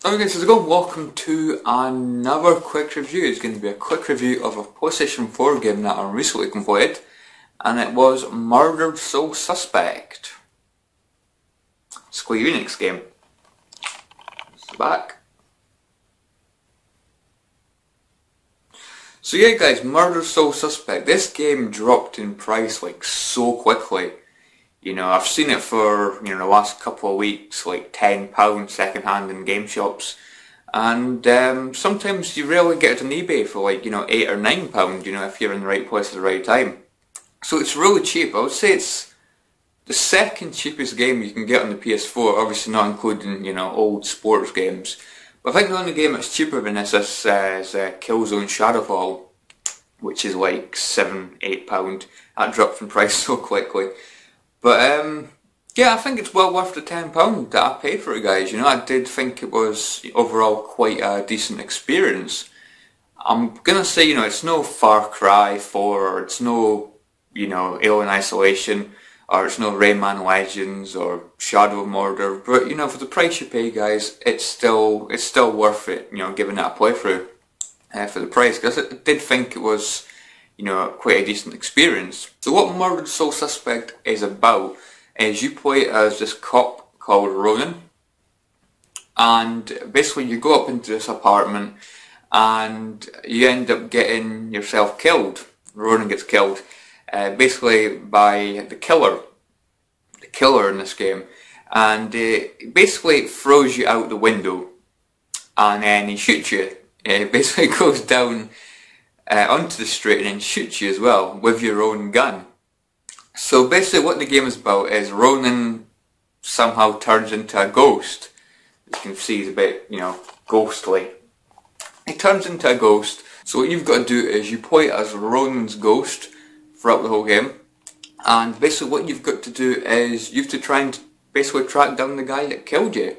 Alright guys, how's it going? Welcome to another quick review. It's going to be a quick review of a PlayStation 4 game that I recently completed, and it was Murdered Soul Suspect. Square Enix game. It's the back. So yeah guys, Murdered Soul Suspect. This game dropped in price like so quickly. You know, I've seen it for, the last couple of weeks, like £10 second hand in game shops. And sometimes you rarely get it on eBay for like, £8 or £9, if you're in the right place at the right time. So it's really cheap. I would say it's the second cheapest game you can get on the PS4, obviously not including, old sports games. But I think the only game that's cheaper than this is Killzone Shadowfall, which is like £7, £8. That dropped in price so quickly. But yeah, I think it's well worth the £10 that I paid for it, guys. I did think it was overall quite a decent experience. I'm gonna say, it's no Far Cry 4, or it's no, Alien Isolation, or it's no Rayman Legends or Shadow of Mordor. But for the price you pay, guys, it's still worth it. Giving it a playthrough for the price, because I did think it was, quite a decent experience. So what Murdered Soul Suspect is about is you play as this cop called Ronan, and basically you go up into this apartment and you end up getting yourself killed. Ronan gets killed basically by the killer in this game, and basically throws you out the window and then he shoots you. It basically goes down onto the street and then shoots you as well with your own gun. So basically what the game is about is Ronan somehow turns into a ghost. You can see he's a bit, ghostly. He turns into a ghost, so what you've got to do is you play as Ronan's ghost throughout the whole game, and basically what you've got to do is you have to try and basically track down the guy that killed you.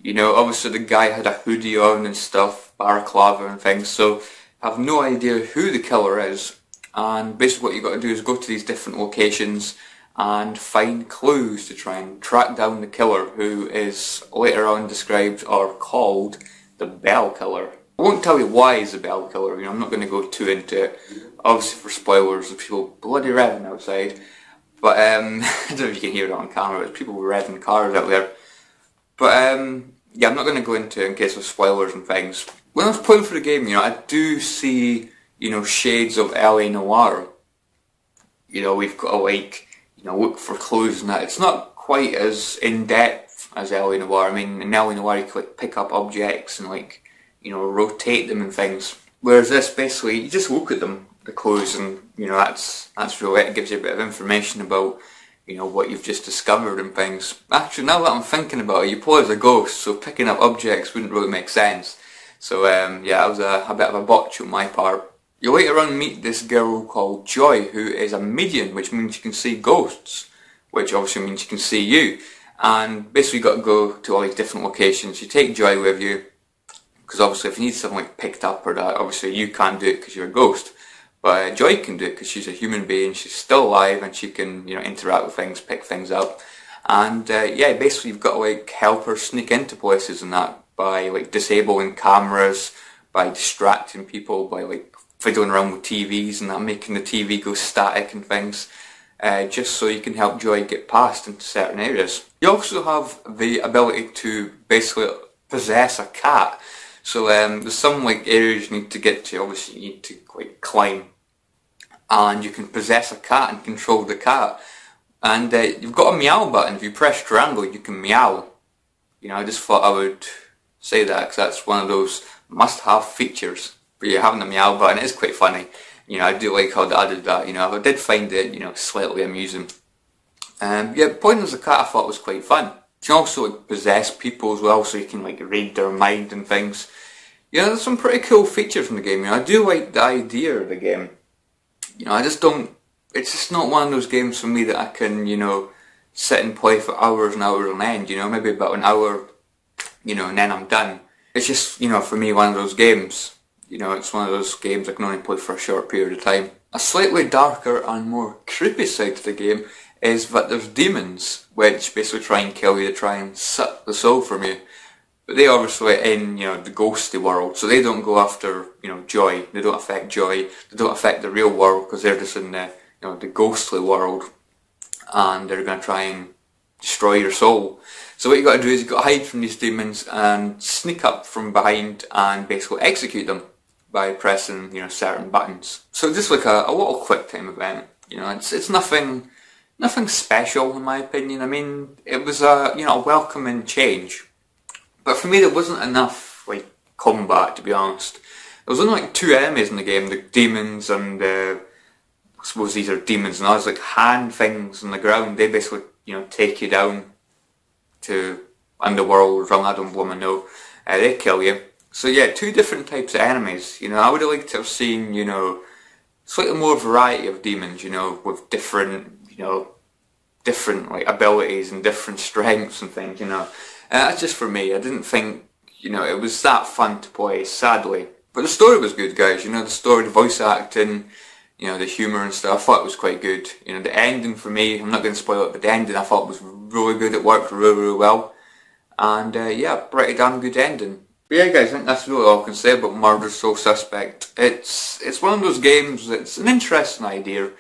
Obviously the guy had a hoodie on and stuff, balaclava and things, so I have no idea who the killer is, and basically what you've got to do is go to these different locations and find clues to try and track down the killer, who is later on described or called the Bell Killer. I won't tell you why he's the Bell Killer, I'm not going to go too into it, obviously for spoilers. There's people bloody revving outside, but I don't know if you can hear it on camera, there's people revving cars out there. But yeah, I'm not going to go into it in case of spoilers and things. When I was playing for the game, I do see, shades of LA Noire. We've got to look for clues and that. It's not quite as in-depth as LA Noire. I mean, in LA Noire you can pick up objects and rotate them and things. Whereas this, basically, you just look at them, the clues, and that's really it. It gives you a bit of information about what you've just discovered and things. Actually, now that I'm thinking about it, you play as a ghost, so picking up objects wouldn't really make sense. So yeah, that was a bit of a botch on my part. You later on meet this girl called Joy, who is a medium, which means you can see ghosts, which obviously means you can see you. And basically you got to go to all these different locations. You take Joy with you, because obviously if you need something picked up or that, obviously you can't do it because you're a ghost. But Joy can do it because she's a human being, she's still alive, and she can interact with things, pick things up. And yeah, basically you've got to help her sneak into places and that by disabling cameras, by distracting people, by fiddling around with TVs and that, making the TV go static and things, just so you can help Joy get past into certain areas. You also have the ability to basically possess a cat. So there's some areas you need to get to. Obviously you need to climb, and you can possess a cat and control the cat. And you've got a meow button. If you press triangle, you can meow. I just thought I would say that because that's one of those must-have features. But you're having a meow button. It is quite funny. I do like how they added that. I did find it, slightly amusing. Yeah, playing as a cat I thought was quite fun. You can also possess people as well, so you can read their mind and things. There's some pretty cool features in the game. I do like the idea of the game. I just don't. It's just not one of those games for me that I can, sit and play for hours and hours on end. Maybe about an hour, and then I'm done. It's just, for me, one of those games. It's one of those games I can only play for a short period of time. A slightly darker and more creepy side to the game is that there's demons, which basically try and kill you, to try and suck the soul from you. But they obviously in, the ghostly world, so they don't go after, joy. They don't affect joy. They don't affect the real world because they're just in the, the ghostly world, and they're going to try and destroy your soul. So what you got to do is you got to hide from these demons and sneak up from behind and basically execute them by pressing, certain buttons. So just like a little quick time event. It's nothing special in my opinion. I mean, it was a welcoming change. But for me, there wasn't enough combat, to be honest. There was only 2 enemies in the game: the demons and I suppose these are demons and others, hand things on the ground. They basically take you down to underworld realm. I don't want to know. They kill you. So yeah, 2 different types of enemies. I would have liked to have seen slightly more variety of demons. With different different abilities and different strengths and things. That's just for me. I didn't think, it was that fun to play, sadly. But the story was good, guys. The story, the voice acting, the humour and stuff, I thought it was quite good. The ending for me, I'm not going to spoil it, but the ending I thought was really good. It worked really, really well. And yeah, pretty damn good ending. But yeah, guys, I think that's really all I can say about Murder Soul Suspect. It's one of those games that's an interesting idea,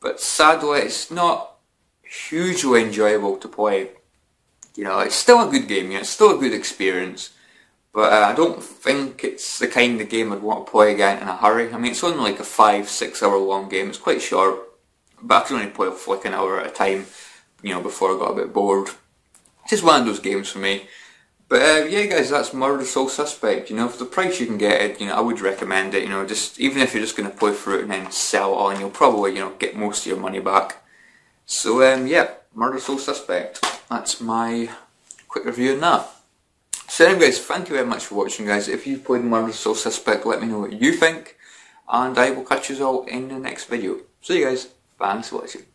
but sadly it's not hugely enjoyable to play. It's still a good game, it's still a good experience, but I don't think it's the kind of game I'd want to play again in a hurry. I mean, it's only a 5-6 hour long game, it's quite short, but I can only play it for an hour at a time, before I got a bit bored. It's just one of those games for me. But yeah, guys, that's Murder Soul Suspect. For the price you can get it, I would recommend it. Just even if you're just going to play through it and then sell it on, you'll probably, get most of your money back. So yeah, Murder Soul Suspect. That's my quick review on that. So anyway, guys, thank you very much for watching, guys. If you've played Murder Soul Suspect, let me know what you think, and I will catch you all in the next video. See you guys. Thanks for watching.